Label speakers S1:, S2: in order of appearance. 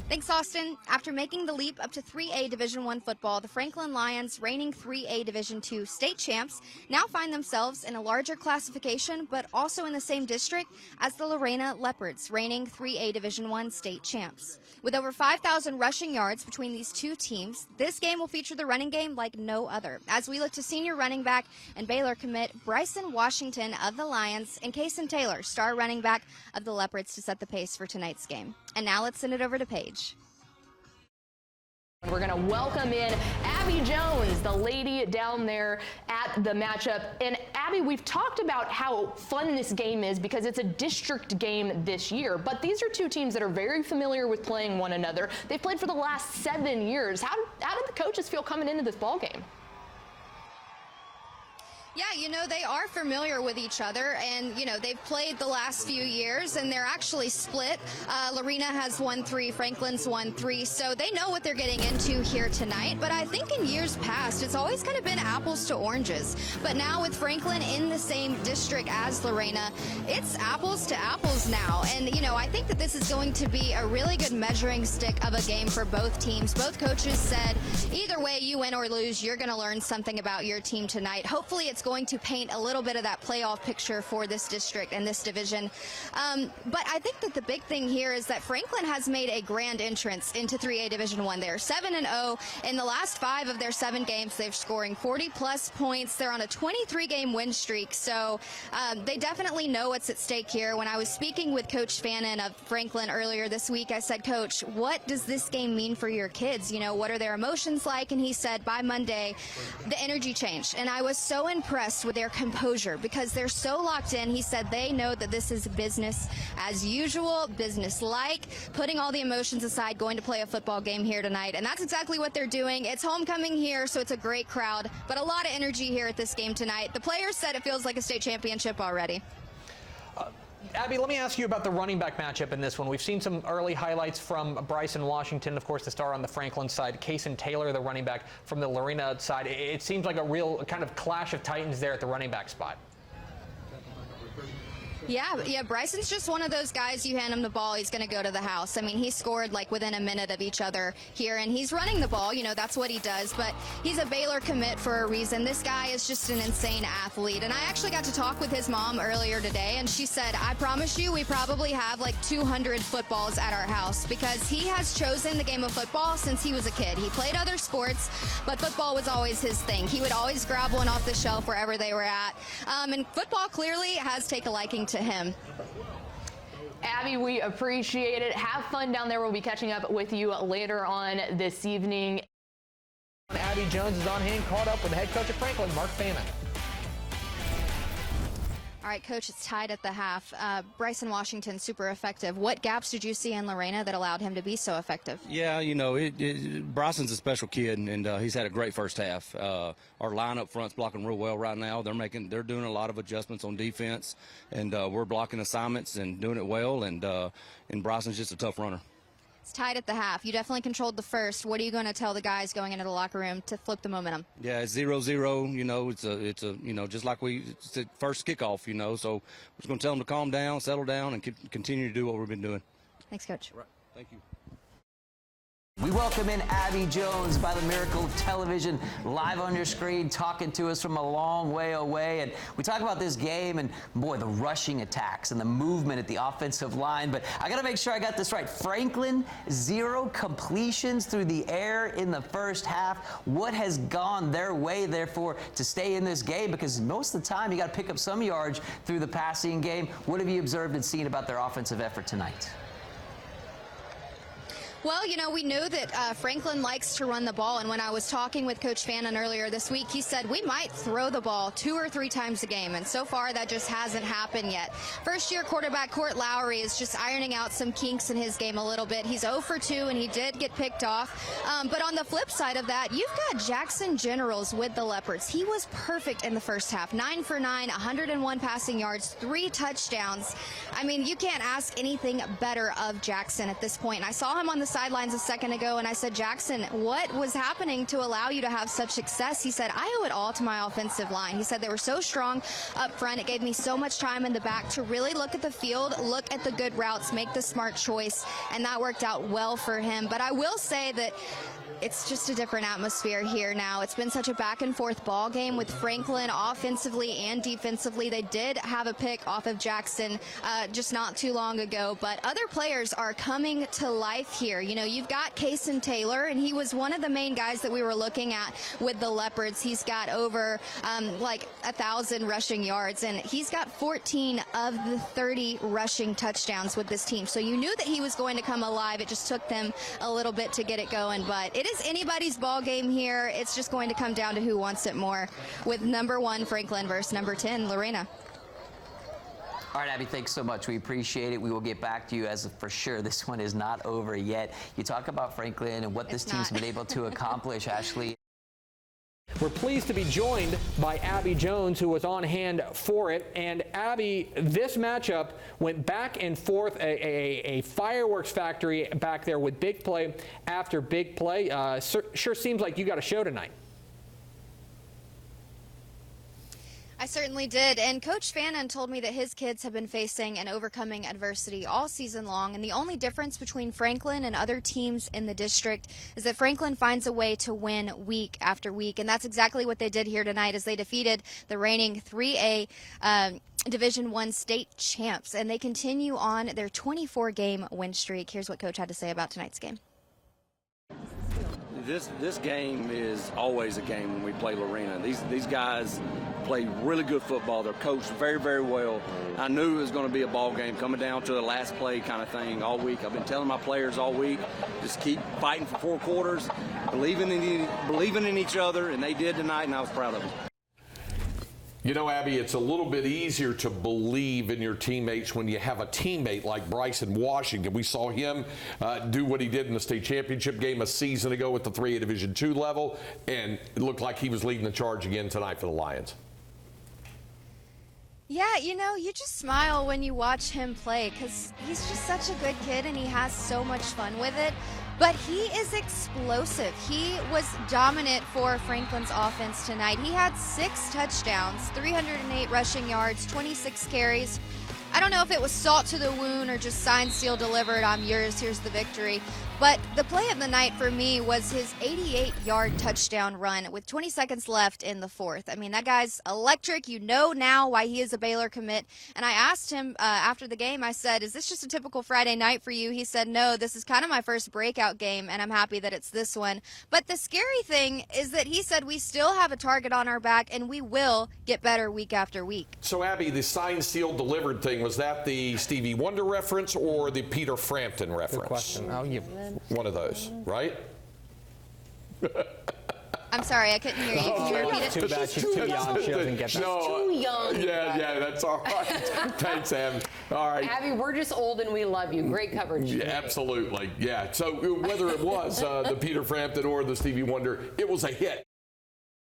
S1: Thanks, Austin. After making the leap up to 3A Division I football, the Franklin Lions, reigning 3A Division II state champs, now find themselves in a larger classification, but also in the same district as the Lorena Leopards, reigning 3A Division I state champs. With over 5,000 rushing yards between these two teams, this game will feature the running game like no other, as we look to senior running back and Baylor commit Bryson Washington of the Lions and Kason Taylor, star running back of the Leopards, to set the pace for tonight's game. And now let's send it over to Paige.
S2: We're going to welcome in Abby Jones, the lady down there at the matchup. And Abby, we've talked about how fun this game is because it's a district game this year. But these are two teams that are very familiar with playing one another. They've played for the last 7 years. How did the coaches feel coming into this ball game?
S1: Yeah, they are familiar with each other, and, they've played the last few years, and they're actually split. Lorena has won 3, Franklin's won 3, so they know what they're getting into here tonight. But I think in years past, it's always kind of been apples to oranges. But now with Franklin in the same district as Lorena, it's apples to apples now. And, I think that this is going to be a really good measuring stick of a game for both teams. Both coaches said, either way, you win or lose, you're going to learn something about your team tonight. Hopefully it's going to paint a little bit of that playoff picture for this district and this division. But I think that the big thing here is that Franklin has made a grand entrance into 3A Division I. They're 7-0. In the last 5 of their 7 games, they're scoring 40-plus points. They're on a 23-game win streak, so they definitely know what's at stake here. When I was speaking with Coach Fannin of Franklin earlier this week, I said, Coach, what does this game mean for your kids? What are their emotions like? And he said, by Monday, the energy changed. And I was so impressed with their composure because they're so locked in. He said they know that this is business as usual, business-like, putting all the emotions aside, going to play a football game here tonight. And that's exactly what they're doing. It's homecoming here, so it's a great crowd, but a lot of energy here at this game tonight. The players said it feels like a state championship already.
S3: Abby, let me ask you about the running back matchup in this one. We've seen some early highlights from Bryson Washington, of course, the star on the Franklin side. Kason Taylor, the running back from the Lorena side. It seems like a real kind of clash of titans there at the running back spot.
S1: Yeah, Bryson's just one of those guys, you hand him the ball, he's going to go to the house. I mean, he scored like within a minute of each other here, and he's running the ball, that's what he does, but he's a Baylor commit for a reason. This guy is just an insane athlete, and I actually got to talk with his mom earlier today, and she said, I promise you, we probably have like 200 footballs at our house, because he has chosen the game of football since he was a kid. He played other sports, but football was always his thing. He would always grab one off the shelf wherever they were at, and football clearly has taken a liking to him.
S2: Abby, we appreciate it. Have fun down there. We'll be catching up with you later on this evening.
S3: Abby Jones is on hand, caught up with the head coach of Franklin, Mark Fannin.
S1: All right, Coach, it's tied at the half. Bryson Washington, super effective. What gaps did you see in Lorena that allowed him to be so effective?
S4: Yeah, Bryson's a special kid, and he's had a great first half. Our line up front's blocking real well right now. They're doing a lot of adjustments on defense, and we're blocking assignments and doing it well. And Bryson's just a tough runner.
S1: It's tied at the half. You definitely controlled the first. What are you going to tell the guys going into the locker room to flip the momentum?
S4: Yeah, it's 0-0. It's a just like it's the first kickoff. So we're just going to tell them to calm down, settle down, and continue to do what we've been doing.
S1: Thanks, Coach.
S4: Right. Thank you.
S5: We welcome in Abby Jones by the Miracle Television, live on your screen, talking to us from a long way away. And we talk about this game and, boy, the rushing attacks and the movement at the offensive line. But I got to make sure I got this right. Franklin, 0 completions through the air in the first half. What has gone their way, therefore, to stay in this game? Because most of the time, you got to pick up some yards through the passing game. What have you observed and seen about their offensive effort tonight?
S1: Well, we know that Franklin likes to run the ball, and when I was talking with Coach Fannin earlier this week, he said we might throw the ball 2 or 3 times a game, and so far that just hasn't happened yet. First-year quarterback Court Lowry is just ironing out some kinks in his game a little bit. He's 0 for 2, and he did get picked off. But on the flip side of that, you've got Jackson Generals with the Leopards. He was perfect in the first half, 9 for 9, 101 passing yards, 3 touchdowns. I mean, you can't ask anything better of Jackson at this point. And I saw him on the sidelines a second ago, and I said, Jackson, what was happening to allow you to have such success? He said, I owe it all to my offensive line. He said they were so strong up front. It gave me so much time in the back to really look at the field, look at the good routes, make the smart choice, and that worked out well for him. But I will say that it's just a different atmosphere here now. It's been such a back and forth ball game with Franklin offensively and defensively. They did have a pick off of Jackson just not too long ago, but other players are coming to life here. You know, you've got Kason Taylor, and he was one of the main guys that we were looking at with the Leopards. He's got over like 1,000 rushing yards, and he's got 14 of the 30 rushing touchdowns with this team. So you knew that he was going to come alive. It just took them a little bit to get it going, but it is anybody's ball game here. It's just going to come down to who wants it more, with number 1 Franklin versus number 10 Lorena.
S5: All right, Abby, thanks so much. We appreciate it. We will get back to you, as for sure this one is not over yet. You talk about Franklin and what this team's been able to accomplish, Ashley.
S3: We're pleased to be joined by Abby Jones, who was on hand for it. And Abby, this matchup went back and forth, a fireworks factory back there with big play after big play. Sure seems like you got a show tonight.
S1: I certainly did, and Coach Fannin told me that his kids have been facing and overcoming adversity all season long, and the only difference between Franklin and other teams in the district is that Franklin finds a way to win week after week, and that's exactly what they did here tonight as they defeated the reigning 3A Division I state champs, and they continue on their 24-game win streak. Here's what Coach had to say about tonight's game.
S4: This game is always a game when we play Lorena. These guys play really good football. They're coached very, very well. I knew it was going to be a ball game coming down to the last play kind of thing all week. I've been telling my players all week, just keep fighting for 4 quarters, believing in each other, and they did tonight, and I was proud of them.
S6: You know, Abby, it's a little bit easier to believe in your teammates when you have a teammate like Bryson Washington. We saw him do what he did in the state championship game a season ago at the 3A Division II level, and it looked like he was leading the charge again tonight for the Lions.
S1: Yeah, you know, you just smile when you watch him play because he's just such a good kid and he has so much fun with it. But he is explosive. He was dominant for Franklin's offense tonight. He had 6 touchdowns, 308 rushing yards, 26 carries. I don't know if it was salt to the wound or just signed, sealed, delivered, I'm yours, here's the victory. But the play of the night for me was his 88-yard touchdown run with 20 seconds left in the 4th. I mean, that guy's electric. You know now why he is a Baylor commit. And I asked him after the game, I said, is this just a typical Friday night for you? He said, no, this is kind of my first breakout game, and I'm happy that it's this one. But the scary thing is that he said we still have a target on our back, and we will get better week after week.
S6: So, Abby, the signed, sealed, delivered thing, was that the Stevie Wonder reference or the Peter Frampton reference?
S3: Good question. Oh,
S6: one of those, right?
S1: I'm sorry, I couldn't hear you. Can you repeat it?
S3: Too bad she's too young. She doesn't get that.
S6: No,
S2: Too young.
S6: Yeah, that's all right. Thanks, Abby. All right.
S2: Abby, we're just old and we love you. Great coverage.
S6: Yeah, absolutely. Yeah. So whether it was the Peter Frampton or the Stevie Wonder, it was a hit.